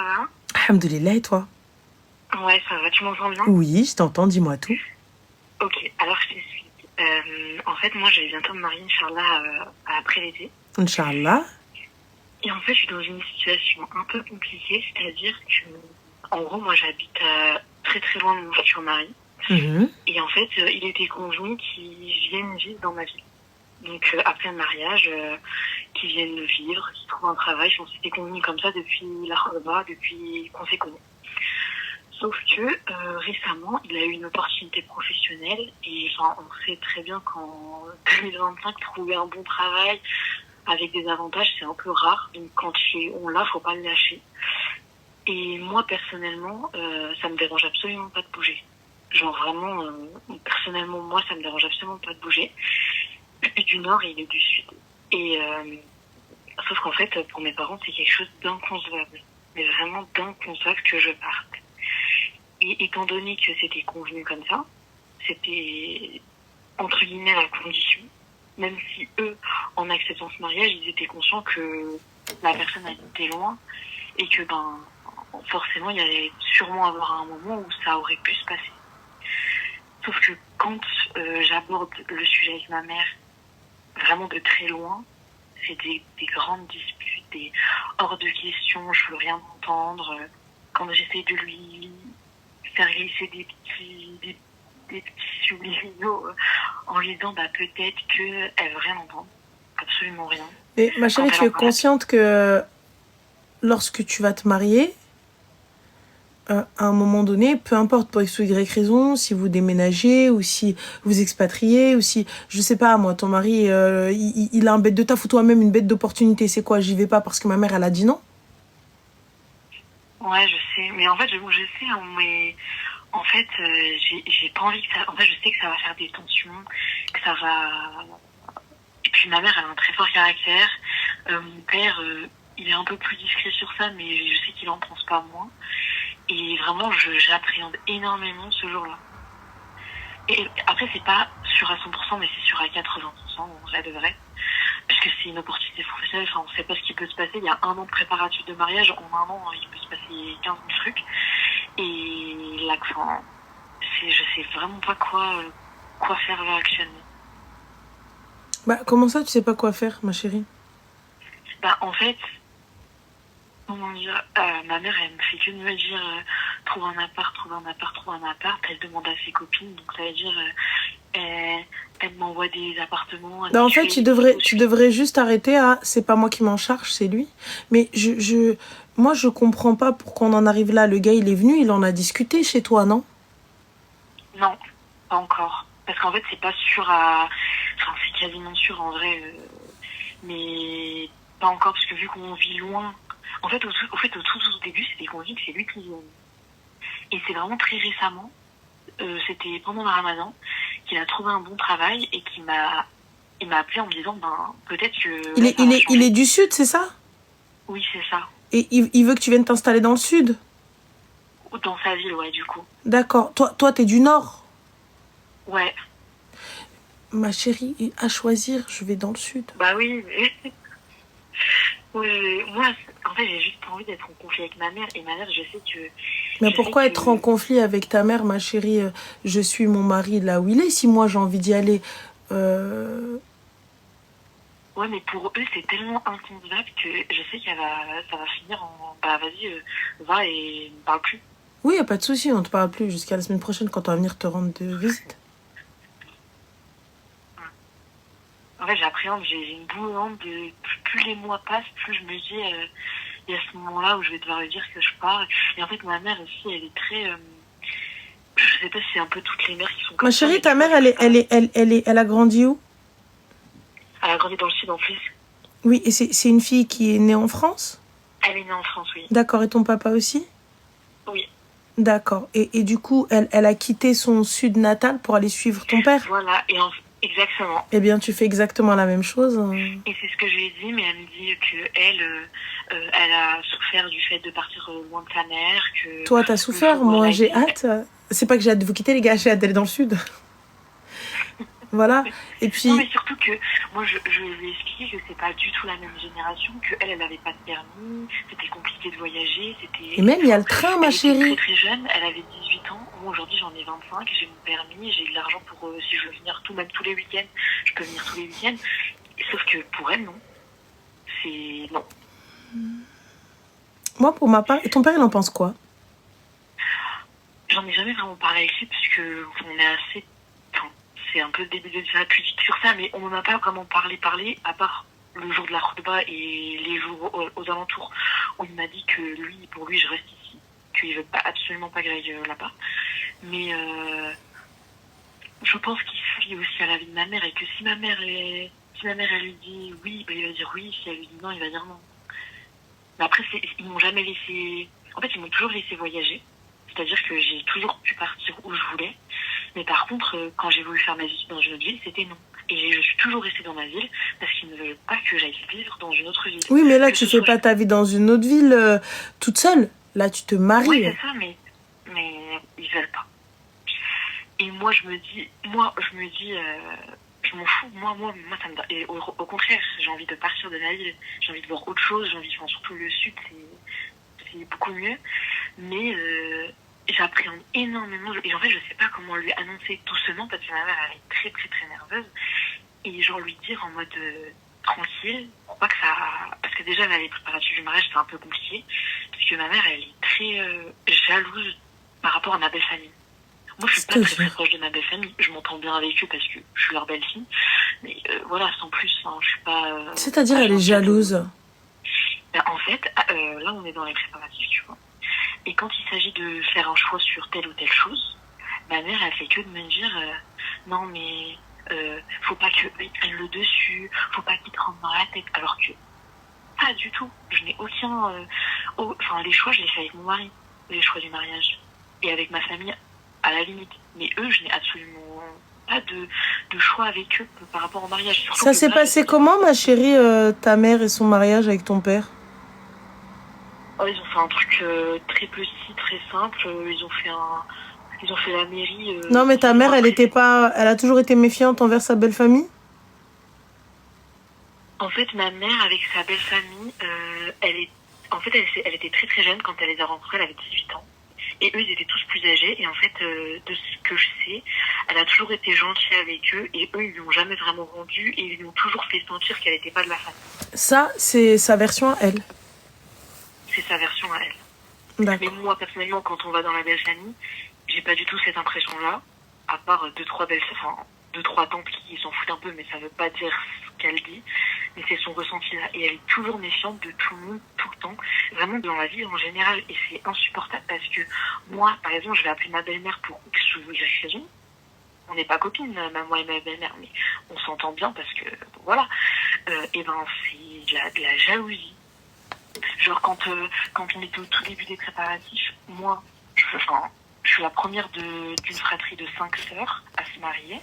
va? Alhamdoulilah, et toi? Ouais, ça va, tu m'entends bien? Oui, je t'entends, dis-moi tout. Ok, alors je t'explique. En fait, moi, je vais bientôt me marier, Inch'Allah, après l'été. Inch'Allah. Et en fait, je suis dans une situation un peu compliquée, c'est-à-dire que, en gros, moi, j'habite très très loin de mon futur mari. Mhm. Et en fait, il était convenu qu'il vienne vivre dans ma ville. Donc, après le mariage, qu'il vienne vivre, qu'il trouve un travail. Je pense que c'était convenu comme ça depuis la Khoba, depuis qu'on s'est connus. Sauf que récemment, il a eu une opportunité professionnelle et enfin, on sait très bien qu'en 2025, trouver un bon travail avec des avantages, c'est un peu rare. Donc quand on l'a, faut pas le lâcher. Et moi, personnellement, ça me dérange absolument pas de bouger. Genre vraiment, personnellement, moi, ça me dérange absolument pas de bouger. Lui est du Nord et il est du Sud. Et sauf qu'en fait, pour mes parents, c'est quelque chose d'inconcevable. Mais vraiment d'inconcevable que je parte. Et étant donné que c'était convenu comme ça, c'était entre guillemets la condition. Même si eux, en acceptant ce mariage, ils étaient conscients que la personne habitait loin et que forcément il y allait sûrement avoir un moment où ça aurait pu se passer. Sauf que quand j'aborde le sujet avec ma mère, vraiment de très loin, c'est des grandes disputes, des hors de question, je veux rien entendre. Quand j'essaie de lui faire glisser des petits subliminaux en lui disant peut-être qu'elle veut rien entendre, absolument rien. Mais ma chérie, tu es consciente que lorsque tu vas te marier, à un moment donné, peu importe pour X ou Y raison, si vous déménagez ou si vous expatriez ou si, je sais pas, moi, ton mari, il a un bête de taf ou toi-même une bête d'opportunité, c'est quoi? J'y vais pas parce que ma mère, elle a dit non? Ouais, je sais. Mais en fait, je sais, hein, mais en fait, j'ai pas envie que ça... En fait, je sais que ça va faire des tensions, que ça va... Et puis ma mère, elle a un très fort caractère. Mon père, il est un peu plus discret sur ça, mais je sais qu'il en pense pas moins. Et vraiment, j'appréhende énormément ce jour-là. Et après, c'est pas sûr à 100%, mais c'est sûr à 80%, en vrai de vrai. Puisque c'est une opportunité professionnelle, enfin, on sait pas ce qui peut se passer. Il y a 1 an de préparatif de mariage, en 1 an, il peut se passer 15 000 trucs. Et là, enfin, je sais vraiment pas quoi faire là actuellement. Comment ça, tu sais pas quoi faire, ma chérie? En fait, comment dire, ma mère, elle me fait que de me dire trouve un appart, trouve un appart, trouve un appart. Elle demande à ses copines, donc ça veut dire elle m'envoie des appartements. En fait, tu devrais juste arrêter à c'est pas moi qui m'en charge, c'est lui. Mais moi, je comprends pas pourquoi on en arrive là. Le gars, il est venu, il en a discuté chez toi, non? Non, pas encore. Parce qu'en fait, c'est pas sûr à... Enfin, c'est quasiment sûr en vrai. Mais pas encore, parce que vu qu'on vit loin... En fait, au tout début, c'était convenu que c'est lui qui vient. Et c'est vraiment très récemment, c'était pendant le Ramadan, qu'il a trouvé un bon travail et il m'a appelé en me disant, peut-être que... Il est du Sud, c'est ça? Oui, c'est ça. Et il veut que tu viennes t'installer dans le Sud? Dans sa ville, ouais, du coup. D'accord. Toi, t'es du Nord? Ouais. Ma chérie, à choisir, je vais dans le Sud. Bah oui, mais... moi, en fait, j'ai juste pas envie d'être en conflit avec ma mère. Et ma mère, je sais que... Mais pourquoi être en conflit avec ta mère, ma chérie? Je suis mon mari là où il est. Si moi, j'ai envie d'y aller... Ouais, mais pour eux, c'est tellement inconcevable que je sais ça va finir en... vas-y, va et ne parle plus. Oui, y a pas de souci, on te parle plus jusqu'à la semaine prochaine quand on va venir te rendre de visite. En fait, j'appréhende, j'ai une boule au ventre de... Plus les mois passent, plus je me dis... il y a ce moment-là où je vais devoir lui dire que je pars. Et en fait, ma mère aussi, elle est très... je sais pas si c'est un peu toutes les mères qui sont comme ça. Ma chérie, ta mère, elle a grandi où? Elle a grandi dans le Sud en plus. Oui, et c'est une fille qui est née en France? Elle est née en France, oui. D'accord, et ton papa aussi? Oui. D'accord, et du coup, elle a quitté son Sud natal pour aller suivre ton père? Voilà, exactement. Eh bien, tu fais exactement la même chose. Et c'est ce que je lui ai dit, mais elle me dit que elle a souffert du fait de partir loin de sa mère. Que toi, t'as souffert, moi j'ai hâte. C'est pas que j'ai hâte de vous quitter, les gars, j'ai hâte d'aller dans le Sud. Voilà. Et Non, mais puis, surtout que moi, je lui ai expliqué que c'est pas du tout la même génération, qu'elle, elle avait pas de permis, c'était compliqué de voyager, et même, il y a enfin, le train, ma elle était très chérie. très jeune, elle avait 18 ans. Moi, aujourd'hui, j'en ai 25, j'ai mon permis, j'ai de l'argent pour, si je veux venir même tous les week-ends, je peux venir tous les week-ends. Sauf que pour elle, non. Non. Moi, pour ma part, et ton père, il en pense quoi? J'en ai jamais vraiment parlé avec lui parce que on est assez. Enfin, c'est un peu le début de la pudique sur ça, mais on m'en a pas vraiment parlé, à part le jour de la khutba et les jours aux alentours où il m'a dit que pour lui, je reste ici, qu'il veut absolument pas que j'aille là-bas. Mais je pense qu'il se fie aussi à la vie de ma mère et que si ma mère elle lui dit oui, bah, il va dire oui. Si elle lui dit non, il va dire non. Mais après, ils m'ont jamais laissé. En fait, ils m'ont toujours laissé voyager. C'est-à-dire que j'ai toujours pu partir où je voulais. Mais par contre, quand j'ai voulu faire ma vie dans une autre ville, c'était non. Et je suis toujours restée dans ma ville parce qu'ils ne veulent pas que j'aille vivre dans une autre ville. Oui, mais là, Que tu ce fais soit... pas ta vie dans une autre ville toute seule. Là, tu te maries. Oui, c'est ça, mais ils veulent pas. Et moi, je me dis, je m'en fous. Moi, ça me donne. Et au contraire, j'ai envie de partir de ma ville. J'ai envie de voir autre chose. Enfin, surtout le sud, c'est beaucoup mieux. Mais j'appréhende énormément. Et en fait, je sais pas comment lui annoncer doucement parce que ma mère, elle est très, très, très nerveuse. Et genre lui dire en mode tranquille, pour pas que ça. Parce que déjà, là, les préparatifs du mariage, c'est un peu compliqué. Parce que ma mère, elle est très jalouse par rapport à ma belle famille. Moi, je suis pas très, très proche de ma belle famille. Je m'entends bien avec eux parce que je suis leur belle fille. Mais voilà, sans plus, hein, je suis pas. C'est-à-dire, elle est jalouse. En fait, là, on est dans les préparatifs, tu vois. Et quand il s'agit de faire un choix sur telle ou telle chose, ma mère, elle fait que de me dire non, mais faut pas qu'ils prennent le dessus, faut pas qu'ils te rentrent dans la tête. Alors que pas du tout. Je n'ai aucun. Enfin, les choix, je les fais avec mon mari, les choix du mariage. Et avec ma famille, à la limite. Mais eux, je n'ai absolument pas de choix avec eux par rapport au mariage. Surtout ça s'est passé comment, ma chérie, ta mère et son mariage avec ton père? Oh, ils ont fait un truc très petit, très simple. Ils ont fait la mairie. Non, mais ta mère, elle a toujours été méfiante envers sa belle famille? En fait, ma mère, avec sa belle famille, elle était très très jeune quand elle les a rencontrés. Elle avait 18 ans. Et eux, ils étaient tous plus âgés. Et en fait, de ce que je sais, elle a toujours été gentille avec eux. Et eux, ils lui ont jamais vraiment rendu. Et ils lui ont toujours fait sentir qu'elle n'était pas de la famille. Ça, c'est sa version à elle. C'est sa version à elle. Mais moi, personnellement, quand on va dans la belle famille, j'ai pas du tout cette impression-là. À part deux, trois tantes qui s'en foutent un peu, mais ça veut pas dire ce qu'elle dit. Mais c'est son ressenti-là. Et elle est toujours méfiante de tout le monde, tout le temps. Vraiment dans la vie en général. Et c'est insupportable parce que moi, par exemple, je vais appeler ma belle-mère pour X ou Y raison. On n'est pas copines, moi et ma belle-mère, mais on s'entend bien parce que, voilà. Et ben, c'est de la jalousie. Genre, quand on était au tout début des préparatifs, moi, je suis la première d'une fratrie de 5 sœurs à se marier.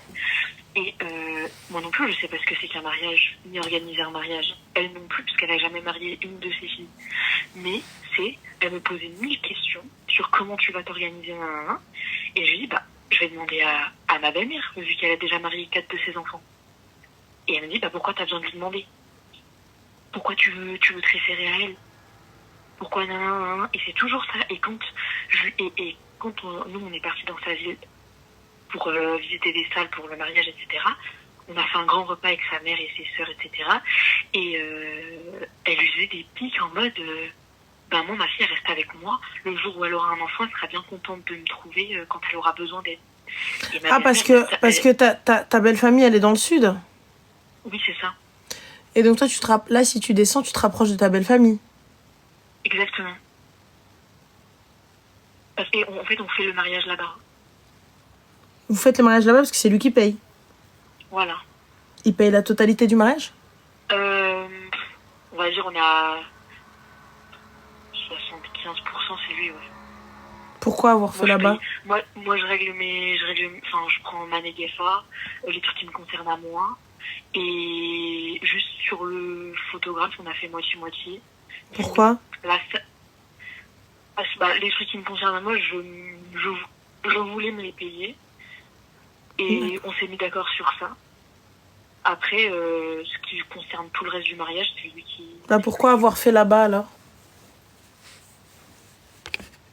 Et moi non plus, je sais pas ce que c'est qu'un mariage, ni organiser un mariage. Elle non plus, parce qu'elle n'a jamais marié une de ses filles. Mais elle me posait 1000 questions sur comment tu vas t'organiser, et je lui dis, je vais demander à ma belle-mère, vu qu'elle a déjà marié 4 de ses enfants. Et elle me dit, pourquoi t'as besoin de lui demander? Pourquoi tu veux te référer à elle? Pourquoi non? Et c'est toujours ça. Et quand nous, on est partis dans sa ville pour visiter des salles pour le mariage, etc., on a fait un grand repas avec sa mère et ses sœurs, etc. Et elle lui faisait des pics en mode moi, ma fille, elle reste avec moi. Le jour où elle aura un enfant, elle sera bien contente de me trouver quand elle aura besoin d'aide. Parce que ta belle famille, elle est dans le sud? Oui, c'est ça. Et donc toi, là, si tu descends, tu te rapproches de ta belle famille? Exactement. Parce qu'en fait, on fait le mariage là-bas. Vous faites le mariage là-bas parce que c'est lui qui paye? Voilà. Il paye la totalité du mariage? On va dire, on est à 75%, c'est lui, ouais. Pourquoi avoir fait là-bas? Moi, je prends ma négafa, les trucs qui me concernent à moi. Et juste sur le photographe, on a fait moitié-moitié. Pourquoi? Les trucs qui me concernent à moi, je voulais me les payer. Et on s'est mis d'accord sur ça. Après, ce qui concerne tout le reste du mariage, c'est lui qui... Bah, pourquoi avoir fait là-bas, alors?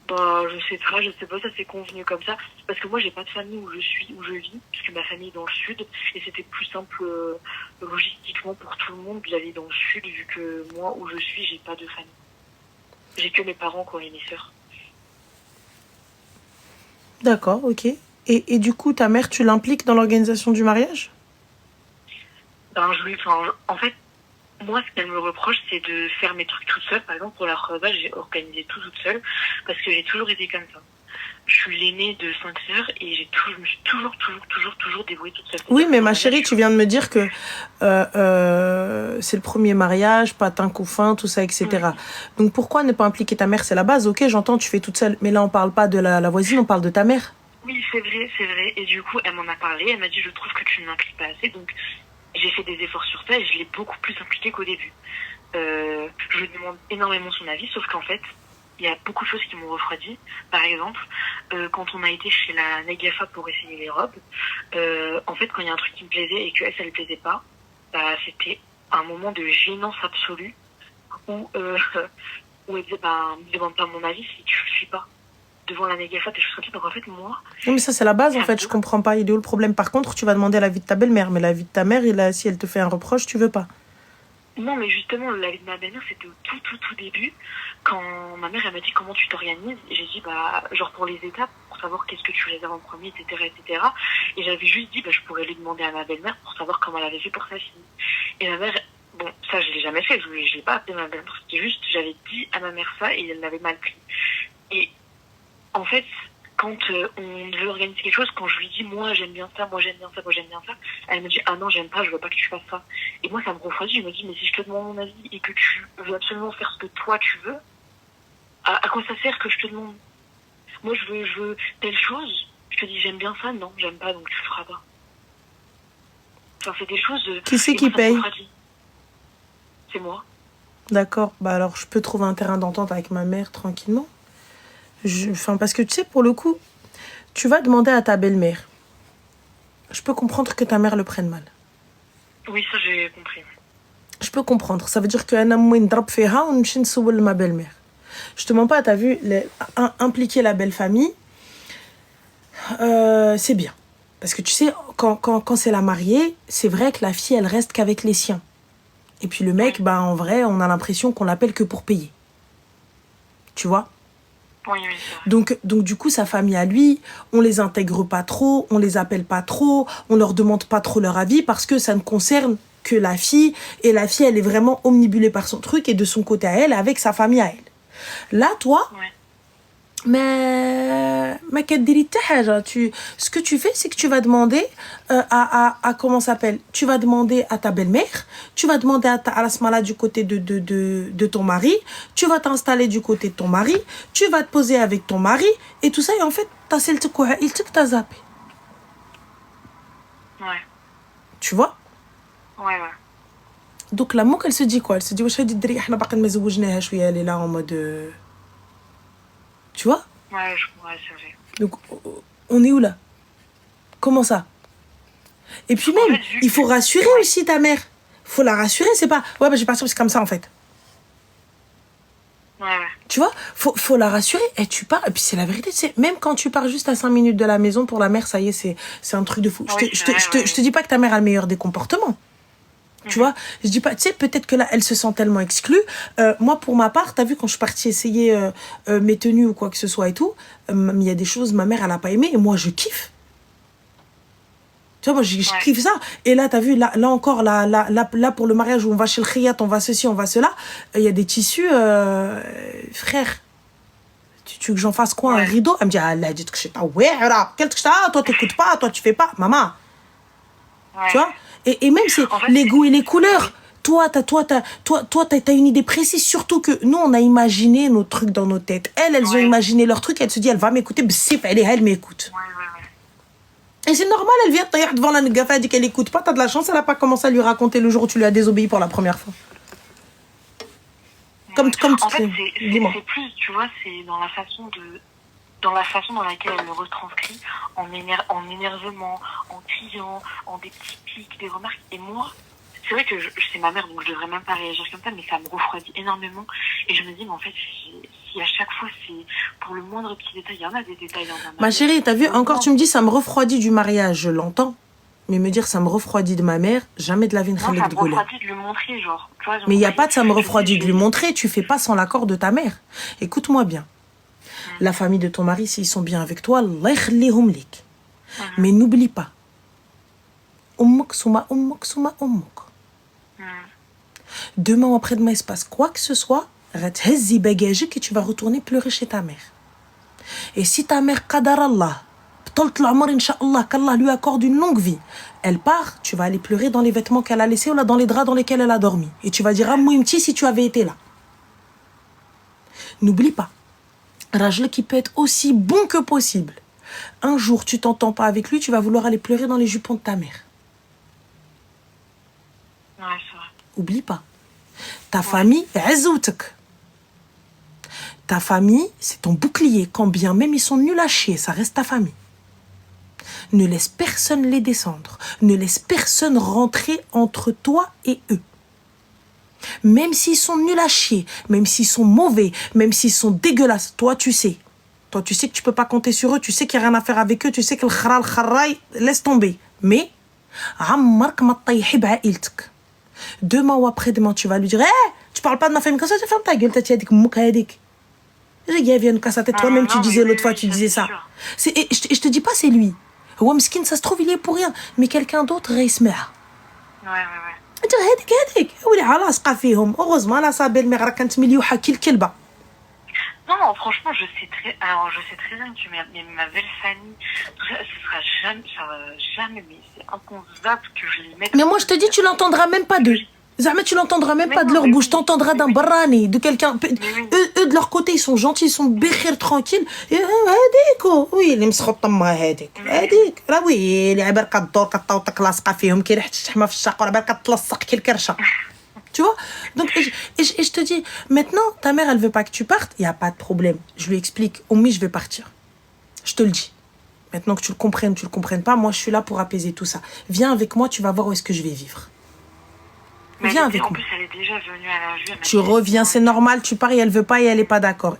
Bah, je sais pas, ça s'est convenu comme ça. Parce que moi, j'ai pas de famille où je vis, puisque ma famille est dans le sud, et c'était plus simple, logistiquement pour tout le monde d'aller dans le sud, vu que moi, où je suis, j'ai pas de famille. J'ai que mes parents, quoi, et mes sœurs. D'accord, ok. Et du coup, ta mère, tu l'impliques dans l'organisation du mariage? Ben, en fait, moi, ce qu'elle me reproche, c'est de faire mes trucs toute seule. Par exemple, pour la robe, j'ai organisé tout toute seule, parce que j'ai toujours été comme ça. Je suis l'aînée de 5 sœurs et je me suis toujours débrouillée toute seule. Oui, mais ma chérie, tu viens de me dire que c'est le premier mariage, patin couffin, tout ça, etc. Donc pourquoi ne pas impliquer ta mère? C'est la base, ok, j'entends, tu fais toute seule. Mais là, on parle pas de la voisine, on parle de ta mère. Oui, c'est vrai. Et du coup, elle m'en a parlé, elle m'a dit, je trouve que tu ne m'impliques pas assez. Donc, j'ai fait des efforts sur ça et je l'ai beaucoup plus impliquée qu'au début. Je lui demande énormément son avis, sauf qu'en fait, il y a beaucoup de choses qui m'ont refroidi. Par exemple, quand on a été chez la Negafa pour essayer les robes, en fait, quand il y a un truc qui me plaisait et que elle, ça ne plaisait pas, bah, c'était un moment de gênance absolue où, où elle disait, bah, me demande pas mon avis si tu ne suis pas devant la Negafa, des choses comme ça. Donc en fait, moi... Non, mais ça, c'est la base, en fait, je comprends pas. Il est où le problème? Par contre, tu vas demander l'avis de ta belle-mère, mais l'avis de ta mère, si elle te fait un reproche, tu veux pas. Non, mais justement, l'avis de ma belle-mère, c'était au tout début, quand ma mère, elle m'a dit comment tu t'organises. J'ai dit, bah, genre pour les étapes, pour savoir qu'est-ce que tu réserves en premier, etc. Et j'avais juste dit, bah, je pourrais lui demander à ma belle-mère pour savoir comment elle avait fait pour sa fille. Et ma mère, bon, ça, je l'ai jamais fait, je l'ai pas appelé ma belle-mère. C'était juste, j'avais dit à ma mère ça et elle l'avait mal pris. Et en fait, quand on veut organiser quelque chose, quand je lui dis moi j'aime bien ça, elle me dit ah non j'aime pas, je veux pas que tu fasses ça. Et moi ça me refroidit, je me dis mais si je te demande mon avis et que tu veux absolument faire ce que toi tu veux, à quoi ça sert que je te demande? Moi je veux telle chose, je te dis j'aime bien ça, non j'aime pas donc tu le feras pas. Enfin c'est des choses... Qui c'est qui paye? C'est moi. D'accord, bah alors je peux trouver un terrain d'entente avec ma mère tranquillement. Parce que tu sais, pour le coup, tu vas demander à ta belle-mère. Je peux comprendre que ta mère le prenne mal. Oui, ça j'ai compris. Je peux comprendre. Ça veut dire que ma belle-mère. Je te mens pas, t'as vu, impliquer la belle famille, c'est bien. Parce que tu sais, quand c'est la mariée, c'est vrai que la fille, elle reste qu'avec les siens. Et puis le mec, bah en vrai, on a l'impression qu'on l'appelle que pour payer. Tu vois ? Oui, donc du coup, sa famille à lui, on les intègre pas trop, on les appelle pas trop, on leur demande pas trop leur avis parce que ça ne concerne que la fille. Et la fille, elle est vraiment omnibulée par son truc et de son côté à elle, avec sa famille à elle. Là, toi, mais ce que tu fais, c'est que tu vas demander à comment ça s'appelle, tu vas demander à ta belle-mère, tu vas demander à la smala du côté de ton mari, tu vas t'installer du côté de ton mari, tu vas te poser avec ton mari et tout ça, et en fait t'as zappé. Ouais. Tu vois? Ouais. Donc la moque, elle se dit quoi? Elle se dit elle est là en mode tu vois? Ouais, c'est vrai. Donc, on est où là? Comment ça? Et puis même, il faut rassurer aussi ta mère. Faut la rassurer, c'est pas... Ouais, bah je vais partir, c'est comme ça en fait. Ouais. Tu vois? Faut la rassurer. Et tu pars, et puis c'est la vérité, tu sais, même quand tu pars juste à 5 minutes de la maison, pour la mère, ça y est, c'est un truc de fou. Je te dis pas que ta mère a le meilleur des comportements. Tu vois, je dis pas, tu sais, peut-être que là, elle se sent tellement exclue. Moi, pour ma part, t'as vu, quand je suis partie essayer mes tenues ou quoi que ce soit et tout, il y a des choses, ma mère, elle a pas aimé, et moi, je kiffe. Tu vois, moi, je kiffe ça. Et là, t'as vu, là encore, là, pour le mariage où on va chez le khiyat, on va ceci, on va cela, il y a des tissus, frère. Tu veux que j'en fasse quoi, un rideau? Elle me dit, ah, là, dites que je toi, t'écoutes pas, toi, tu fais pas, maman. Tu vois? Et même c'est les goûts et les couleurs. Toi, t'as une idée précise. Surtout que nous, on a imaginé nos trucs dans nos têtes. Elles ont imaginé leur truc. Elle se dit, elle va m'écouter. Elle m'écoute. Et c'est normal, elle vient devant la Negafa, elle dit qu'elle écoute pas. T'as de la chance, elle a pas commencé à lui raconter le jour où tu lui as désobéi pour la première fois. En fait, c'est plus, tu vois, c'est dans la façon dans la façon dans laquelle elle le retranscrit, en énervement, en criant, en des petits pics, des remarques. Et moi, c'est vrai que c'est ma mère, donc je devrais même pas réagir comme ça, mais ça me refroidit énormément. Et je me dis, mais en fait, si à chaque fois c'est pour le moindre petit détail, il y en a des détails dans un mariage. Ma chérie, t'as vu, encore tu me dis, ça me refroidit du mariage, je l'entends. Mais me dire, ça me refroidit de ma mère, jamais de la vie de ça me refroidit de lui montrer, genre. Tu vois, mais il n'y a pas de ça me refroidit de lui montrer, tu fais pas sans l'accord de ta mère. Écoute-moi bien. La famille de ton mari, s'ils sont bien avec toi, Allah yakhlihoum lik. Mais n'oublie pas. Ummak souma ummak souma ummak. Demain ou après-demain, il se passe quoi que ce soit, rathezzi bagajik et tu vas retourner pleurer chez ta mère. Et si ta mère, qadar Allah, ptolt l'amar, incha'Allah, qu'Allah lui accorde une longue vie, elle part, tu vas aller pleurer dans les vêtements qu'elle a laissés ou là dans les draps dans lesquels elle a dormi. Et tu vas dire, ah, mouimti, si tu avais été là. N'oublie pas. Rajle qui peut être aussi bon que possible. Un jour, tu t'entends pas avec lui, tu vas vouloir aller pleurer dans les jupons de ta mère. Ouais, c'est vrai. Oublie pas. Ta famille, azoutek. Ta famille, c'est ton bouclier. Quand bien même ils sont nuls à chier, ça reste ta famille. Ne laisse personne les descendre. Ne laisse personne rentrer entre toi et eux. Même s'ils sont nuls à chier, même s'ils sont mauvais, même s'ils sont dégueulasses, toi tu sais. Toi tu sais que tu peux pas compter sur eux, tu sais qu'il n'y a rien à faire avec eux, tu sais que le kharal, laisse tomber. Mais, demain ou après-demain, tu vas lui dire, hey, tu parles pas de ma famille comme ça, tu fermes ta gueule, t'as dit moukadik. Toi-même tu disais l'autre fois, tu disais ça. Et je te dis pas c'est lui. Wamskin, ça se trouve, il est pour rien. Mais quelqu'un d'autre, ouais. هذيك ولي علاصقه فيهم heureusement la sa belle-mère راه كانت مليوحه كي الكلبه. Non, franchement, je sais très bien que ma belle famille, tout ça, ça va jamais, mais c'est inconcevable que je les mette. Mais moi, je te dis, tu l'entendras même pas d'eux. Zahma, tu l'entendras même pas de leur bouche, t'entendras d'un barani, de quelqu'un. Eux, de leur côté, ils sont gentils, ils sont békhir, tranquilles. Oui, les mskhotma هذيك. هذيك راه وي اللي عبر كدور كطوطك لاصقه فيهم كي ريحه الشحمه في الشاق ولا عبر كتلصق كي الكرشه. Tu vois? Donc, et je te dis, maintenant, ta mère, elle veut pas que tu partes, il n'y a pas de problème. Je lui explique, Oumi, je vais partir. Je te le dis. Maintenant que tu le comprennes pas, moi, je suis là pour apaiser tout ça. Viens avec moi, tu vas voir où est-ce que je vais vivre. Mais viens avec moi. En plus, elle est déjà venue à la vue. Tu reviens, c'est normal, tu pars et elle veut pas et elle est pas d'accord.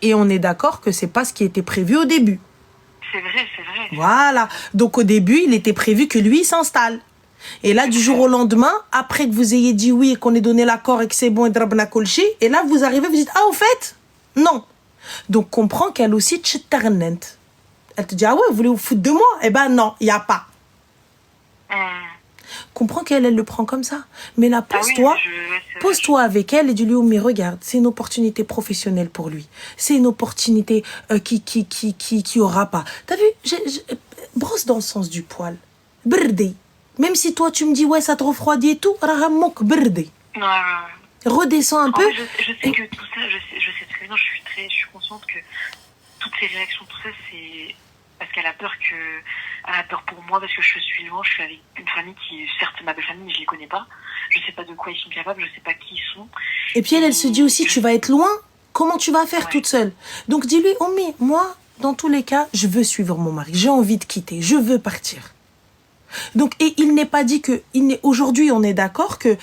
Et on est d'accord que c'est pas ce qui était prévu au début. C'est vrai. Voilà. Donc, au début, il était prévu que lui, il s'installe. Et là, du jour au lendemain, après que vous ayez dit oui et qu'on ait donné l'accord et que c'est bon et drabna kolchi, et là, vous arrivez, vous dites, ah, au fait, non. Donc, comprends qu'elle aussi, tchittarnent. Elle te dit, ah ouais, vous voulez vous foutre de moi? Eh ben, non, il n'y a pas. Comprends qu'elle, elle le prend comme ça. Mais là, pose-toi avec elle et dis-lui, oh, mais regarde, c'est une opportunité professionnelle pour lui. C'est une opportunité qui aura pas. T'as vu? Brosse dans le sens du poil. Brdé. Même si toi, tu me dis, ouais, ça te refroidit et tout, rahamok brdé. Redescends un peu. Je sais que tout ça, je sais très bien, je suis consciente que toutes ces réactions, tout ça, c'est parce qu'elle a peur pour moi, parce que je suis loin, je suis avec une famille qui, certes, ma belle famille, mais je les connais pas. Je sais pas de quoi ils sont capables, je sais pas qui ils sont. Et puis elle se dit aussi, tu vas être loin, comment tu vas faire toute seule? Donc dis-lui, Oumi, moi, dans tous les cas, je veux suivre mon mari, j'ai envie de quitter, je veux partir. Donc, et il n'est pas dit que, aujourd'hui, on est d'accord que,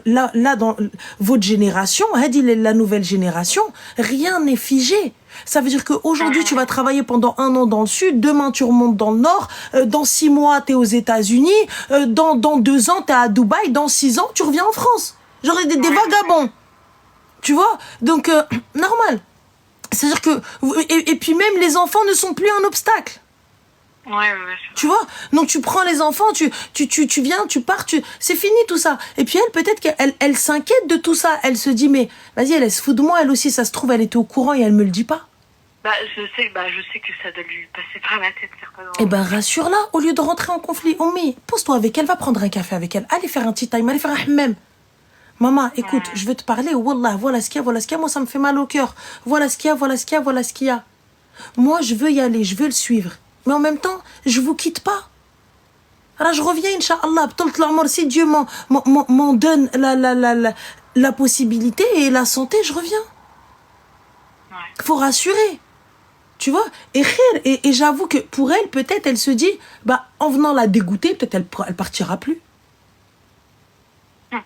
là, dans votre génération, la nouvelle génération, rien n'est figé. Ça veut dire qu'aujourd'hui, tu vas travailler pendant 1 an dans le sud, demain, tu remontes dans le nord, dans 6 mois, t'es aux États-Unis, dans 2 ans, t'es à Dubaï, dans 6 ans, tu reviens en France. Genre des vagabonds. Tu vois? Donc, normal. C'est-à-dire que, et puis même les enfants ne sont plus un obstacle. Ouais. Tu vois? Donc tu prends les enfants, tu viens, tu pars, c'est fini tout ça. Et puis elle, peut-être qu'elle s'inquiète de tout ça. Elle se dit, mais vas-y, elle se fout de moi, elle aussi, ça se trouve, elle était au courant et elle me le dit pas. Je sais que ça doit lui passer par la tête certainement. Eh ben, rassure-la, au lieu de rentrer en conflit. Oumi, pose-toi avec elle, va prendre un café avec elle. Allez faire un petit time, allez faire un hammam. Maman, écoute, je veux te parler, wallah, voilà ce qu'il y a, moi ça me fait mal au cœur. Voilà ce qu'il y a. Moi, je veux y aller, je veux le suivre. Mais en même temps, je vous quitte pas. Alors je reviens, Inch'Allah, si Dieu m'en donne la possibilité et la santé, je reviens. Faut rassurer. Tu vois, et j'avoue que pour elle, peut-être, elle se dit, bah, en venant la dégoûter, peut-être elle partira plus. Ouais.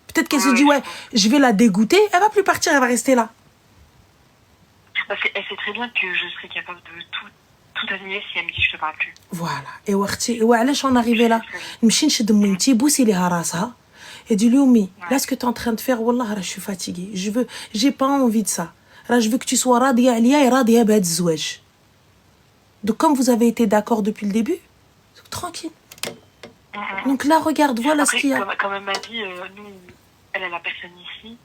Peut-être qu'elle se dit, ouais, je vais la dégoûter, elle va plus partir, elle va rester là. Parce qu'elle sait très bien que je serais capable de tout annuler si elle me dit je te parle plus. Voilà. Et وعلاش on arrivé là نمشي نشد ميمتي بوسي ليها راسها et dis lui Oumi, là ce que tu es en train de faire والله je suis fatiguée, j'ai pas envie de ça. Là je veux que tu sois راضيه عليا راضيه بهذا الزواج. Donc comme vous avez été d'accord depuis le début, tranquille. Donc là regarde, voilà après, ce qu'il y a. Comme elle m'a dit, nous, elle a la personne ici.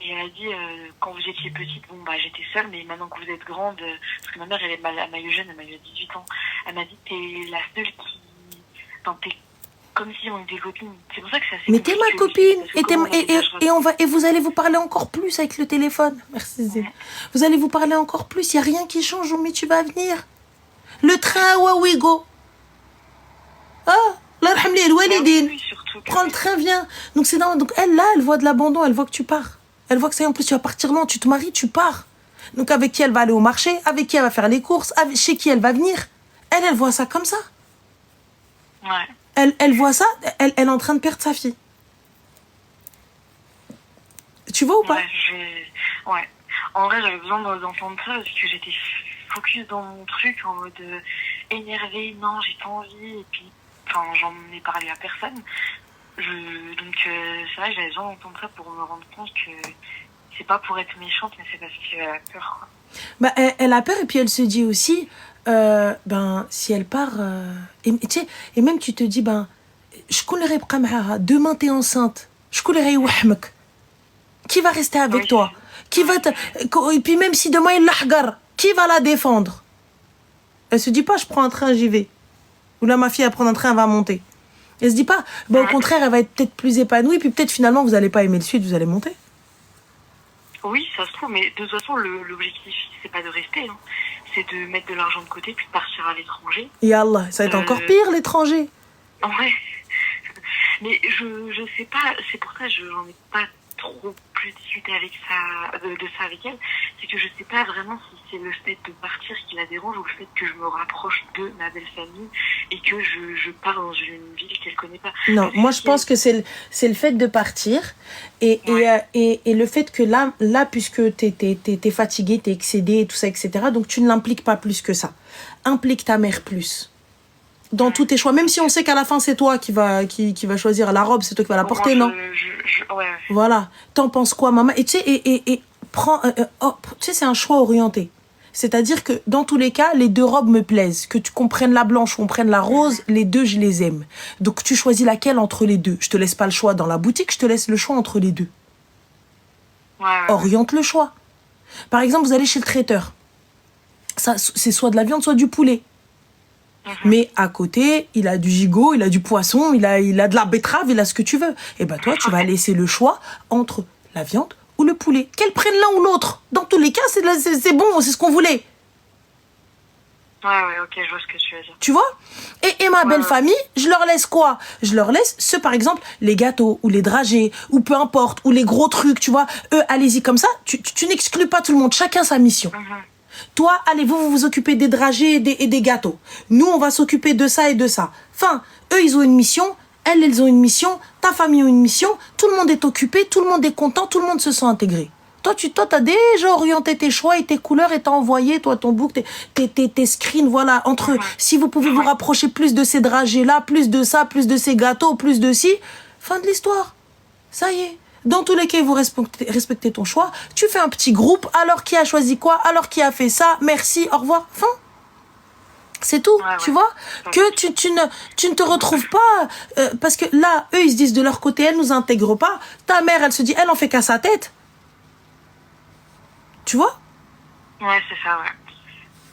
Et elle a dit, quand vous étiez petite, bon, bah, j'étais seule, mais maintenant que vous êtes grande, parce que ma mère, elle m'a eu jeune, elle m'a eu à 18 ans, elle m'a dit, t'es la seule qui, t'es comme si on était copines. C'est pour ça que c'est assez. Mais t'es ma copine, et vous allez vous parler encore plus avec le téléphone. Merci Zé. Vous allez vous parler encore plus, il n'y a rien qui change, mais tu vas venir. Le train à Wawigo. Ah, prends le train, viens. Donc c'est donc elle, là, elle voit de l'abandon, elle voit que tu pars. Elle voit que ça y est, en plus, tu vas partir loin, tu te maries, tu pars. Donc, avec qui elle va aller au marché, avec qui elle va faire les courses, chez qui elle va venir. Elle voit ça comme ça. Ouais. Elle voit ça, elle est en train de perdre sa fille. Tu vois ou pas? Ouais. En vrai, j'avais besoin d'entendre ça parce que j'étais focus dans mon truc en mode énervée, non, j'ai pas envie. Et puis, j'en ai parlé à personne. Donc c'est vrai que j'avais besoin d'entendre ça pour me rendre compte que c'est pas pour être méchante, mais c'est parce qu'elle a peur, quoi. Bah, elle a peur et puis elle se dit aussi, si elle part, et même tu te dis, demain t'es enceinte, qui va rester avec toi, qui va et puis même si demain il l'ahgar, qui va la défendre? Elle se dit pas, je prends un train, j'y vais. Ou là, ma fille, elle prend un train, elle va monter. Elle se dit pas, au contraire, elle va être peut-être plus épanouie, puis peut-être finalement, vous n'allez pas aimer le suite, vous allez monter. Oui, ça se trouve, mais de toute façon, l'objectif, c'est pas de rester, hein. C'est de mettre de l'argent de côté, puis de partir à l'étranger. Et Allah, ça va être encore pire, l'étranger. Ouais. Mais je sais pas, c'est pour ça que j'en ai pas trop plus discuté avec de ça avec elle. C'est que je sais pas vraiment si c'est le fait de partir qui la dérange ou le fait que je me rapproche de ma belle famille et que je pars dans une ville qu'elle connaît pas. Non, moi je pense que c'est le fait de partir et le fait que là puisque t'es fatiguée, t'es excédée et tout ça, etc. Donc tu ne l'impliques pas plus que ça. Implique ta mère plus. Dans tous tes choix, même si on sait qu'à la fin c'est toi qui va choisir la robe, c'est toi qui va la porter, non? Ouais. Voilà. T'en penses quoi, maman? Et tu sais, prends, tu sais, c'est un choix orienté. C'est-à-dire que dans tous les cas, les deux robes me plaisent. Que tu comprennes la blanche ou on prenne la rose, les deux je les aime. Donc tu choisis laquelle entre les deux. Je te laisse pas le choix dans la boutique, je te laisse le choix entre les deux. Ouais. Oriente le choix. Par exemple, vous allez chez le traiteur. Ça, c'est soit de la viande, soit du poulet. Mais à côté, il a du gigot, il a du poisson, il a de la betterave, il a ce que tu veux. Et ben toi, tu vas laisser le choix entre la viande ou le poulet. Qu'elle prenne l'un ou l'autre. Dans tous les cas, c'est bon, c'est ce qu'on voulait. Ouais, ok, je vois ce que tu veux dire. Tu vois? Et ma belle famille, je leur laisse quoi? Je leur laisse par exemple, les gâteaux ou les dragées ou peu importe, ou les gros trucs, tu vois. Eux, allez-y comme ça. Tu n'exclus pas tout le monde. Chacun sa mission. Toi, allez, vous occupez des dragées et des gâteaux. Nous, on va s'occuper de ça et de ça. Enfin, eux, ils ont une mission. Elles ont une mission. Ta famille a une mission. Tout le monde est occupé. Tout le monde est content. Tout le monde se sent intégré. Toi, t'as déjà orienté tes choix et tes couleurs et t'as envoyé, toi, ton book, tes screens, voilà, entre eux. Si vous pouvez vous rapprocher plus de ces dragées-là, plus de ça, plus de ces gâteaux, plus de ci, fin de l'histoire. Ça y est. Dans tous les cas, vous respectez ton choix. Tu fais un petit groupe. Alors, qui a choisi quoi? Alors, qui a fait ça? Merci, au revoir. Fin. C'est tout, tu vois? Que tu ne te retrouves pas... parce que là, eux, ils se disent de leur côté, elle nous intègre pas. Ta mère, elle se dit, elle en fait qu'à sa tête. Tu vois? Ouais, c'est ça, ouais.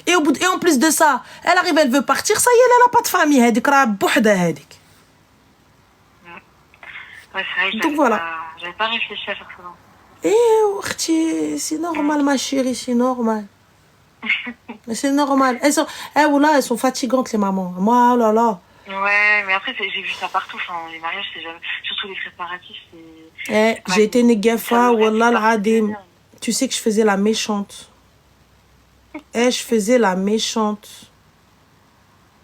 Et en plus de ça, elle arrive, elle veut partir. Ça y est, elle n'a pas de famille. Ouais, c'est vrai que donc voilà. J'avais pas réfléchi à faire ça. C'est normal, ma chérie, c'est normal. C'est normal. Elles sont fatigantes, les mamans. Moi, oh là là. Ouais, mais après, j'ai vu ça partout. Enfin, les mariages, c'est jamais... Surtout les préparatifs, c'est... J'ai été négafa, wallah al-adim. Tu sais que je faisais la méchante. Et je faisais la méchante.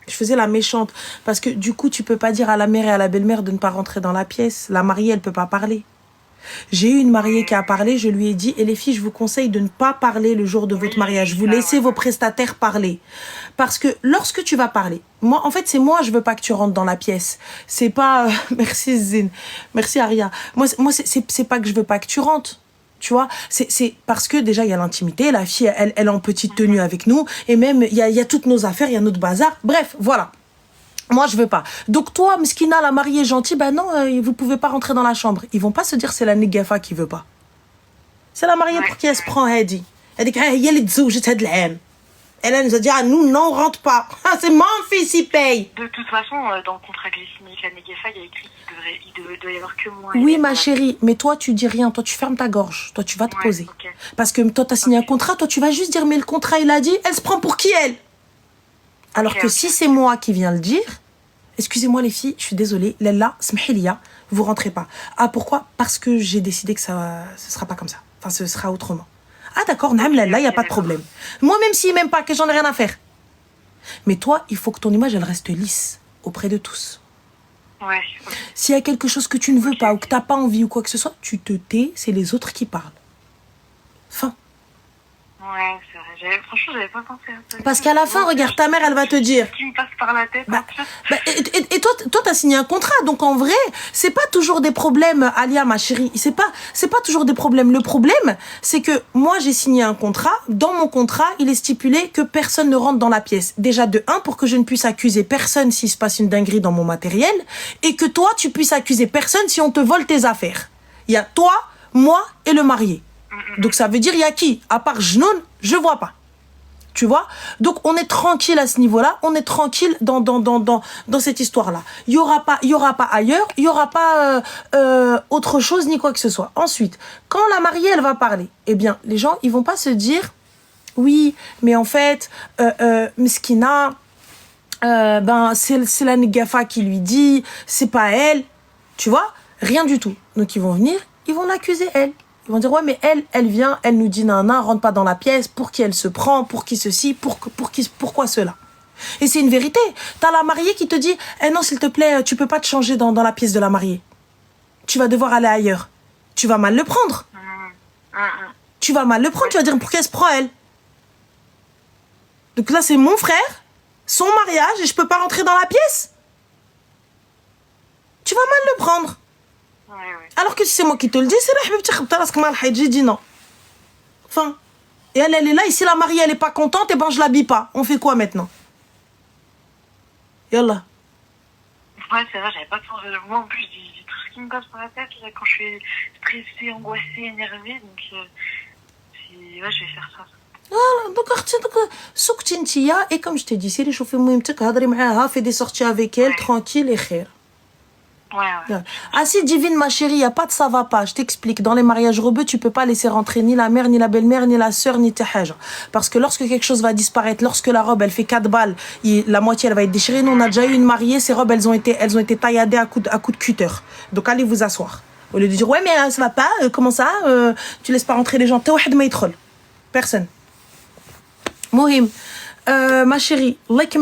Je faisais la méchante. Parce que du coup, tu peux pas dire à la mère et à la belle-mère de ne pas rentrer dans la pièce. La mariée, elle peut pas parler. J'ai eu une mariée qui a parlé, je lui ai dit, et les filles, je vous conseille de ne pas parler le jour de votre mariage. Vous laissez vos prestataires parler. Parce que lorsque tu vas parler, moi, en fait, c'est moi, je veux pas que tu rentres dans la pièce. C'est pas, merci Zine, merci Aria. Moi, c'est pas que je veux pas que tu rentres. Tu vois, c'est parce que déjà, il y a l'intimité, la fille, elle est en petite tenue avec nous, et même, il y a toutes nos affaires, il y a notre bazar. Bref, voilà. Moi, je veux pas. Donc, toi, Mskina, la mariée gentille, ben non, vous pouvez pas rentrer dans la chambre. Ils vont pas se dire c'est la négafa qui veut pas. C'est la mariée pour qui elle se prend, Hadi. Elle dit qu'elle est tzoujit had l'âme. Elle nous a dit, ah, nous, non, on rentre pas. C'est mon fils, il paye. De toute façon, dans le contrat glycémique, la négafa, il y a écrit qu'il doit y avoir que moi. Oui, ma chérie, mais toi, tu dis rien. Toi, tu fermes ta gorge. Toi, tu vas te poser. Okay. Parce que toi, t'as signé un contrat. Toi, tu vas juste dire, mais le contrat, il a dit, elle se prend pour qui, elle? Alors que si c'est moi qui viens le dire, excusez-moi les filles, je suis désolée, Lella, smhilia, vous rentrez pas. Ah, pourquoi? Parce que j'ai décidé que ce sera pas comme ça. Enfin, ce sera autrement. Ah d'accord, Naam, Lella, il n'y a pas de problème. Moi, même s'il m'aime pas, que j'en ai rien à faire. Mais toi, il faut que ton image, elle reste lisse auprès de tous. Ouais. S'il y a quelque chose que tu ne veux pas ou que tu n'as pas envie ou quoi que ce soit, tu te tais, c'est les autres qui parlent. Fin. Ouais, c'est vrai. Franchement, j'avais pas pensé à ça. Parce qu'à la fin, regarde, ta mère, elle va te dire. Ce qui me passe par la tête. Et toi, t'as signé un contrat. Donc, en vrai, c'est pas toujours des problèmes, Alia, ma chérie. C'est pas toujours des problèmes. Le problème, c'est que moi, j'ai signé un contrat. Dans mon contrat, il est stipulé que personne ne rentre dans la pièce. Déjà, de un, pour que je ne puisse accuser personne s'il se passe une dinguerie dans mon matériel. Et que toi, tu puisses accuser personne si on te vole tes affaires. Il y a toi, moi et le marié. Donc ça veut dire il y a qui? À part Jnoun, je vois pas. Tu vois? Donc on est tranquille à ce niveau-là, on est tranquille dans cette histoire-là. Il y aura pas ailleurs, il y aura pas autre chose ni quoi que ce soit. Ensuite, quand la mariée elle va parler, eh bien les gens ils vont pas se dire oui, mais en fait Meskina ben c'est la négafa qui lui dit, c'est pas elle. Tu vois? Rien du tout. Donc ils vont venir, ils vont l'accuser elle. Ils vont dire, ouais, mais elle vient, elle nous dit, nana, rentre pas dans la pièce, pour qui elle se prend, pour qui ceci, pourquoi cela. Et c'est une vérité. T'as la mariée qui te dit, eh non, s'il te plaît, tu peux pas te changer dans la pièce de la mariée. Tu vas devoir aller ailleurs. Tu vas mal le prendre. Tu vas mal le prendre, tu vas dire, pour qui elle se prend, elle. Donc là, c'est mon frère, son mariage, et je peux pas rentrer dans la pièce. Tu vas mal le prendre. Alors que si c'est moi qui te le dis, c'est là, j'ai dit non. Enfin, et elle est là, et si la mariée, elle est pas contente, et ben je l'habille pas. On fait quoi maintenant? Yallah. Ouais, c'est vrai, j'avais pas pensé. Moi, en plus, j'ai tout ce qui me passe par la tête quand je suis stressée, angoissée, énervée. Donc, ouais, je vais faire ça. Voilà, donc, souktintia, et comme je t'ai dit, si les chauffeurs mouimtek, hadri maaha, fais des sorties avec elle, tranquille et khair. Ouais. Ah si, divine ma chérie, il n'y a pas de ça va pas. Je t'explique. Dans les mariages rebeux, tu peux pas laisser rentrer ni la mère, ni la belle-mère, ni la sœur, ni tes haja. Parce que lorsque quelque chose va disparaître, lorsque la robe, elle fait 4 balles, la moitié, elle va être déchirée. Nous, on a déjà eu une mariée, ces robes, elles ont été tailladées à coups de cutter. Donc, allez vous asseoir. Au lieu de dire, ouais, mais ça va pas, comment ça, tu laisses pas rentrer les gens. Personne. Mohim. Ma chérie, merci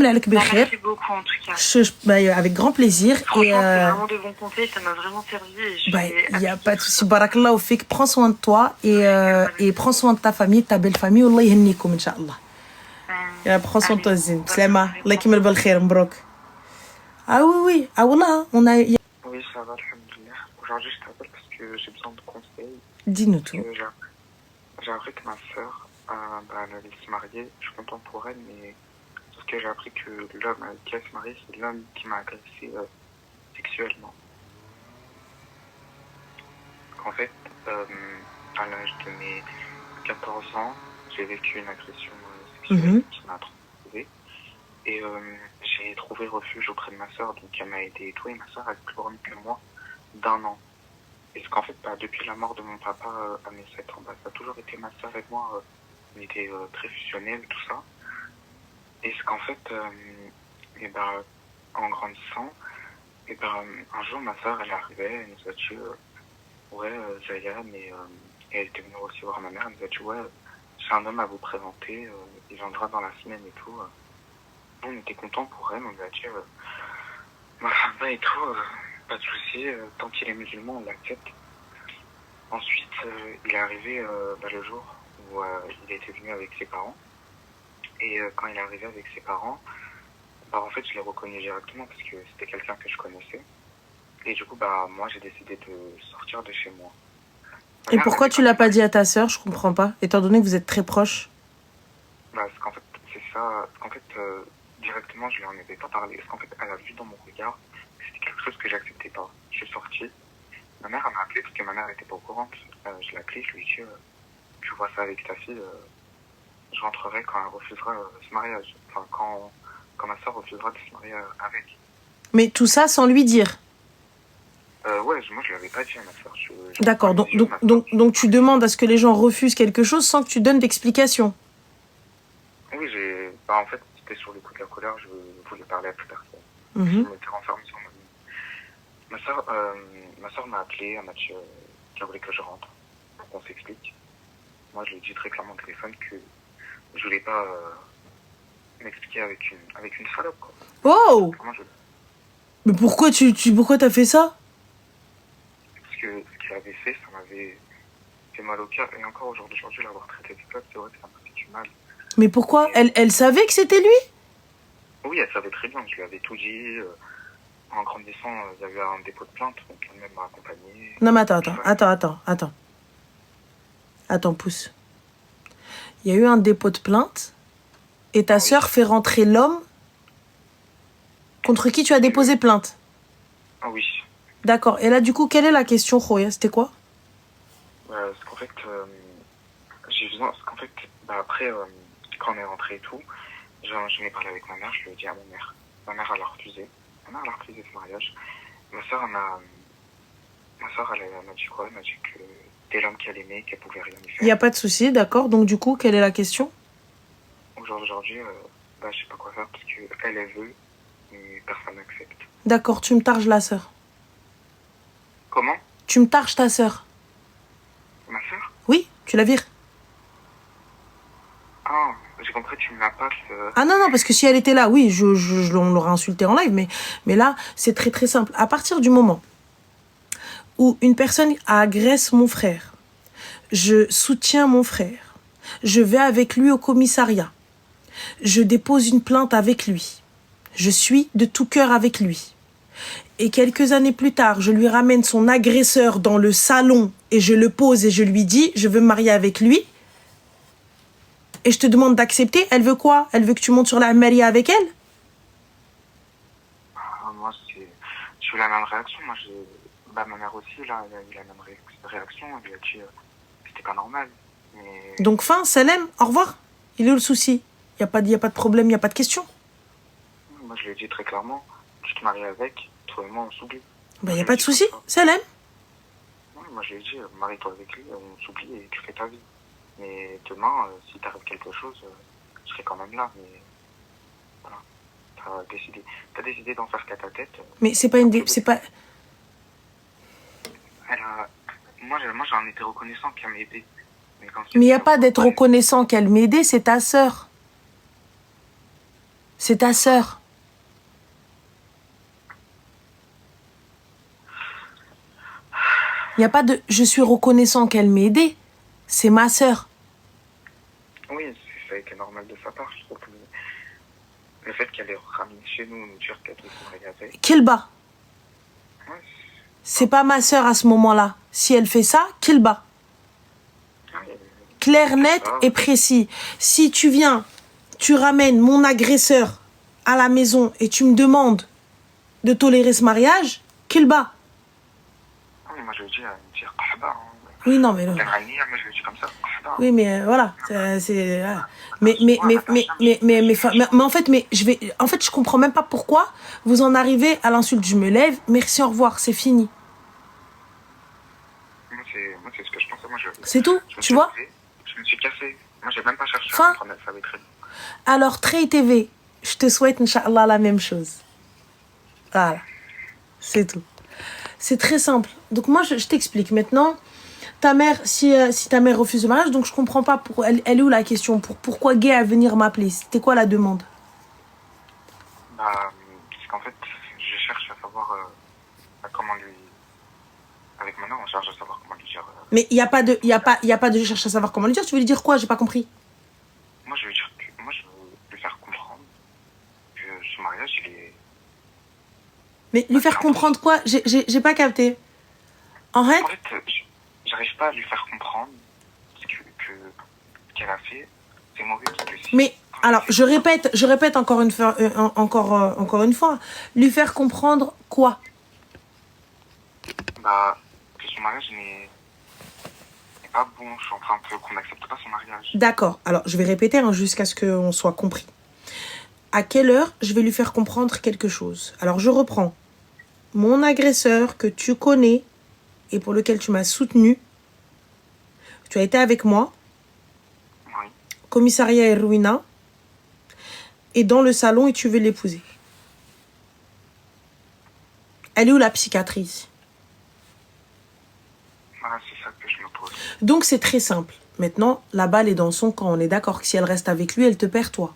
beaucoup en tout cas. Avec grand plaisir. Franchement, c'est vraiment de bons conseils, ça m'a vraiment servi. Il n'y a pas de souci. Barakallah au fik. Prends soin de toi et prends soin de ta famille, ta belle famille. Allah yhennikum, Inch'Allah. Prends soin de toi, Zine. Slema. Allah yakmel bel khair, mbrok. Ah oui. Ah voilà, on a... Oui, ça va, alhamdoulilah. Aujourd'hui, je t'appelle parce que j'ai besoin de conseils. Dis-nous tout. J'ai appris que ma sœur, elle allait se marier. Je suis content pour elle, mais sauf que j'ai appris que l'homme qui a se marié, c'est l'homme qui m'a agressé sexuellement. En fait, à l'âge de mes 14 ans, j'ai vécu une agression sexuelle qui m'a traumatisé. Et j'ai trouvé refuge auprès de ma sœur, donc elle m'a aidé et tout. Et ma sœur a plus grande que moi d'1 an. Et ce qu'en fait, depuis la mort de mon papa à mes 7 ans, ça a toujours été ma sœur et moi. On était très fusionnels, tout ça. Et ce qu'en fait, en grandissant, un jour, ma sœur, elle est arrivée, elle nous a dit, ouais, Zaya, mais elle était venue aussi voir ma mère, elle nous a dit, ouais, j'ai un homme à vous présenter, il viendra dans la semaine et tout. On était content pour elle, on lui a dit, ma femme et tout, pas de souci, tant qu'il est musulman, on l'accepte. Ensuite, il est arrivé le jour où il était venu avec ses parents. Et quand il est arrivé avec ses parents, en fait, je l'ai reconnu directement parce que c'était quelqu'un que je connaissais. Et du coup, moi, j'ai décidé de sortir de chez moi. Et pourquoi tu l'as pas dit à ta sœur? Je comprends pas, étant donné que vous êtes très proches. Parce qu'en fait, c'est ça. En fait, directement, je lui en avais pas parlé. Parce qu'en fait, elle a vu dans mon regard que c'était quelque chose que j'acceptais pas. Je suis sorti. Ma mère, elle m'a appelé parce que ma mère était pas au courant. Je l'ai appelée, je lui ai dit, tu vois ça avec ta fille, je rentrerai quand elle refusera ce mariage. Enfin, quand ma soeur refusera de se marier avec. Mais tout ça sans lui dire. Ouais, moi je l'avais pas dit à ma soeur. D'accord, donc tu demandes à ce que les gens refusent quelque chose sans que tu donnes d'explication. Oui, en fait, c'était sur le coup de la colère, je voulais parler à plus personne. Je m'étais renfermé sur moi-même. Ma soeur m'a appelé, elle m'a dit qu'elle voulait que je rentre, pour qu'on s'explique. Moi, je lui ai dit très clairement au téléphone que je voulais pas m'expliquer avec une salope, quoi. Oh! Mais pourquoi pourquoi t'as fait ça? Parce que ce qu'il avait fait, ça m'avait fait mal au cœur. Et encore aujourd'hui, l'avoir traité de peuple, c'est vrai que ça m'a fait du mal. Mais pourquoi? Elle savait que c'était lui? Oui, elle savait très bien. Je lui avais tout dit. En grandissant, il y avait un dépôt de plainte, donc elle-même m'a accompagné. Non, mais attends. Attends, pousse. Il y a eu un dépôt de plainte et ta sœur fait rentrer l'homme contre qui tu as déposé plainte. Ah oui. D'accord. Et là, du coup, quelle est la question, Khoya? C'était quoi? Parce qu'en fait, après, quand on est rentré et tout, j'en ai parlé avec ma mère, je lui ai dit à ma mère. Ma mère, elle a refusé. Ma mère, elle a refusé ce mariage. Ma soeur, elle m'a dit quoi? Elle m'a dit que c'était l'homme qu'elle aimait, qu'elle pouvait rien y faire. Il n'y a pas de souci, d'accord. Donc, du coup, quelle est la question? Aujourd'hui, je sais pas quoi faire parce qu'elle, elle veut, mais personne n'accepte. D'accord, tu me targes la sœur. Comment? Tu me targes ta sœur. Ma sœur? Oui, tu la vires. Ah, j'ai compris, tu me la passes. Ah non, parce que si elle était là, oui, on l'aurait insultée en live, mais là, c'est très très simple. À partir du moment où une personne agresse mon frère, je soutiens mon frère, je vais avec lui au commissariat, je dépose une plainte avec lui, je suis de tout cœur avec lui. Et quelques années plus tard, je lui ramène son agresseur dans le salon et je le pose et je lui dis, je veux me marier avec lui. Et je te demande d'accepter. Elle veut quoi? Elle veut que tu montes sur la maria avec elle? Moi, j'ai eu la même réaction. Moi, ma mère aussi, là, elle a eu la même réaction. Elle lui a dit que c'était pas normal. Mais... Donc, fin, Salem, au revoir. Il est où le souci? Il n'y a pas de problème, il n'y a pas de question. Moi, je lui ai dit très clairement, tu te maries avec, toi et moi, on s'oublie. Il n'y a pas de souci, Salem. Moi, je lui ai dit, marie-toi avec lui, on s'oublie et tu fais ta vie. Mais demain, si t'arrive quelque chose, je serai quand même là. Mais voilà, t'as décidé d'en faire qu'à ta tête. Mais c'est pas c'est pas. Moi, j'en étais reconnaissant qu'elle m'a aidé. Mais il n'y a pas d'être reconnaissant qu'elle m'ait aidé, c'est ta sœur. C'est ta sœur. Il n'y a pas de je suis reconnaissant qu'elle m'ait aidé. C'est ma sœur. Oui, ça a été normal de sa part, je trouve. Le fait qu'elle ait ramené chez nous dire qu'elle devait se marier avec. Kilba. Ouais, c'est pas ma sœur à ce moment-là. Si elle fait ça, Kilba. Clair, net et précis. Si tu viens, tu ramènes mon agresseur à la maison et tu me demandes de tolérer ce mariage, Kilba. Moi, je lui dis, Qahba. Oui, non, mais... Moi, je lui dis comme ça, Qahba. Oui, mais voilà. C'est... Mais en fait, je comprends même pas pourquoi vous en arrivez à l'insulte. Je me lève, merci, au revoir, c'est fini. Moi, c'est ce que je pensais. C'est tout, tu vois? Je me suis cassé. Moi, j'ai même pas cherché à comprendre, elle savait très bien. Alors, Trey TV, je te souhaite, Inch'Allah, la même chose. Voilà. C'est tout. C'est très simple. Donc, moi, je t'explique. Maintenant, ta mère, si ta mère refuse le mariage, donc je comprends pas, elle est où la question? Pourquoi Gay à venir m'appeler? C'était quoi la demande? Bah, c'est qu'en fait, je cherche à savoir comment lui... Avec mon nom, on cherche à savoir comment lui dire... Mais il n'y a pas de... je cherche à savoir comment lui dire. Tu veux lui dire quoi? J'ai pas compris. Moi, je veux lui faire comprendre que ce mariage, il est... Mais lui faire comprendre quoi? J'ai pas capté. En fait, j'arrive pas à lui faire comprendre ce qu'elle a fait. C'est mauvais parce que mais alors, je répète encore une fois, encore une fois. Lui faire comprendre quoi? Bah, que son mariage n'est pas bon. Je suis en train qu'on n'accepte pas son mariage. D'accord. Alors, je vais répéter jusqu'à ce qu'on soit compris. À quelle heure je vais lui faire comprendre quelque chose? Alors, je reprends. Mon agresseur que tu connais et pour lequel tu m'as soutenu, tu as été avec moi, oui. Commissariat Erouina, et dans le salon et tu veux l'épouser. Elle est où la psychiatrice? Voilà, c'est ça que je me pose. Donc c'est très simple. Maintenant, la balle est dans son camp. On est d'accord que si elle reste avec lui, elle te perd toi.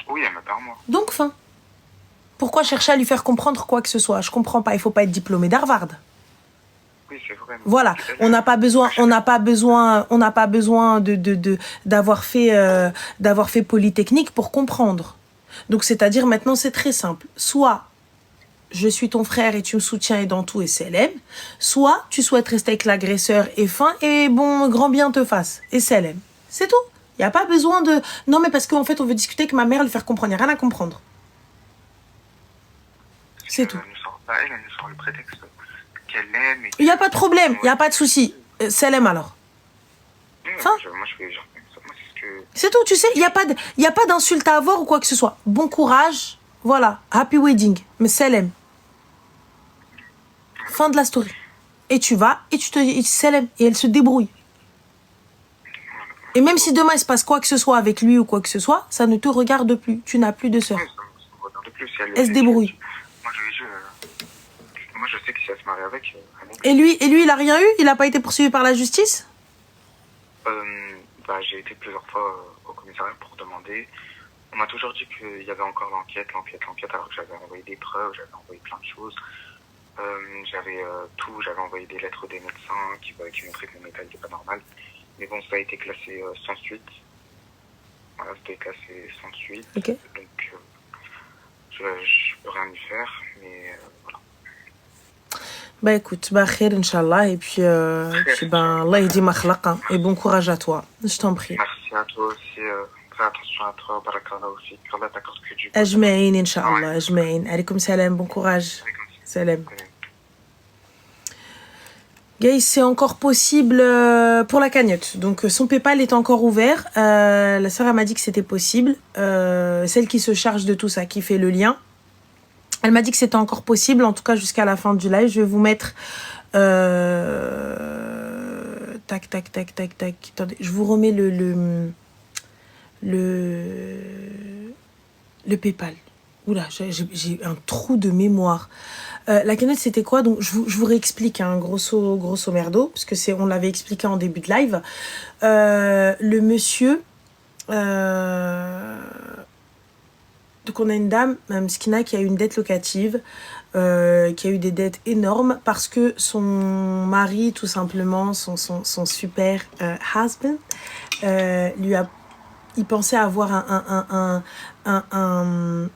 Oui, elle me perd moi. Donc fin. Pourquoi chercher à lui faire comprendre quoi que ce soit? Je comprends pas. Il faut pas être diplômé d'Harvard. Oui, c'est vrai. Voilà, on n'a pas besoin d'avoir fait Polytechnique pour comprendre. Donc c'est-à-dire maintenant c'est très simple. Soit je suis ton frère et tu me soutiens et dans tout et c'est LM, soit tu souhaites rester avec l'agresseur et fin et bon grand bien te fasse et c'est LM. C'est tout. Il y a pas besoin de non mais parce qu'en fait on veut discuter avec ma mère, lui faire comprendre, il n'y a rien à comprendre. C'est tout. Elle nous sort le prétexte qu'elle aime. Il n'y a pas de problème, il n'y a pas de souci. Selem alors. Enfin, moi, je fais genre, moi, c'est ce que... C'est tout, tu sais, il n'y a pas d'insulte à avoir ou quoi que ce soit. Bon courage, voilà, happy wedding, mais Selem. Fin de la story. Et tu vas, et tu te dis, Selem, et elle se débrouille. Et même si demain il se passe quoi que ce soit avec lui ou quoi que ce soit, ça ne te regarde plus. Tu n'as plus de sœur. Oui, ça me regarde plus. Si elle se débrouille. Moi, je sais que si elle se marie avec... Et lui, il a rien eu? Il n'a pas été poursuivi par la justice? J'ai été plusieurs fois au commissariat pour demander. On m'a toujours dit qu'il y avait encore l'enquête, alors que j'avais envoyé des preuves, j'avais envoyé plein de choses. J'avais envoyé des lettres des médecins qui montraient que mon état n'était pas normal. Mais bon, ça a été classé sans suite. Voilà, c'était classé sans suite. Okay. Donc, je peux rien y faire, mais voilà. Bah écoute, khair, Inch'Allah, et puis Allah yahdi ma khlaqa, et bon courage à toi, je t'en prie. Merci à toi aussi, fais attention à toi, barakallah aussi, qu'Allah t'accorde que du bon. Ajma'in, Inch'Allah, Ajma'in. Alaykoum salam, bon courage. Salam. Guys, c'est encore possible pour la cagnotte. Donc son PayPal est encore ouvert. La sœur m'a dit que c'était possible. Celle qui se charge de tout ça, qui fait le lien. Elle m'a dit que c'était encore possible, en tout cas jusqu'à la fin du live. Je vais vous mettre... Tac. Attendez, je vous remets le PayPal. Oula, j'ai un trou de mémoire. La cagnotte, c'était quoi? Donc, je vous réexplique, grosso merdo, parce que on l'avait expliqué en début de live. Le monsieur... Donc on a une dame, Mskina, qui a eu une dette locative, qui a eu des dettes énormes parce que son mari, tout simplement, son super husband, il pensait avoir un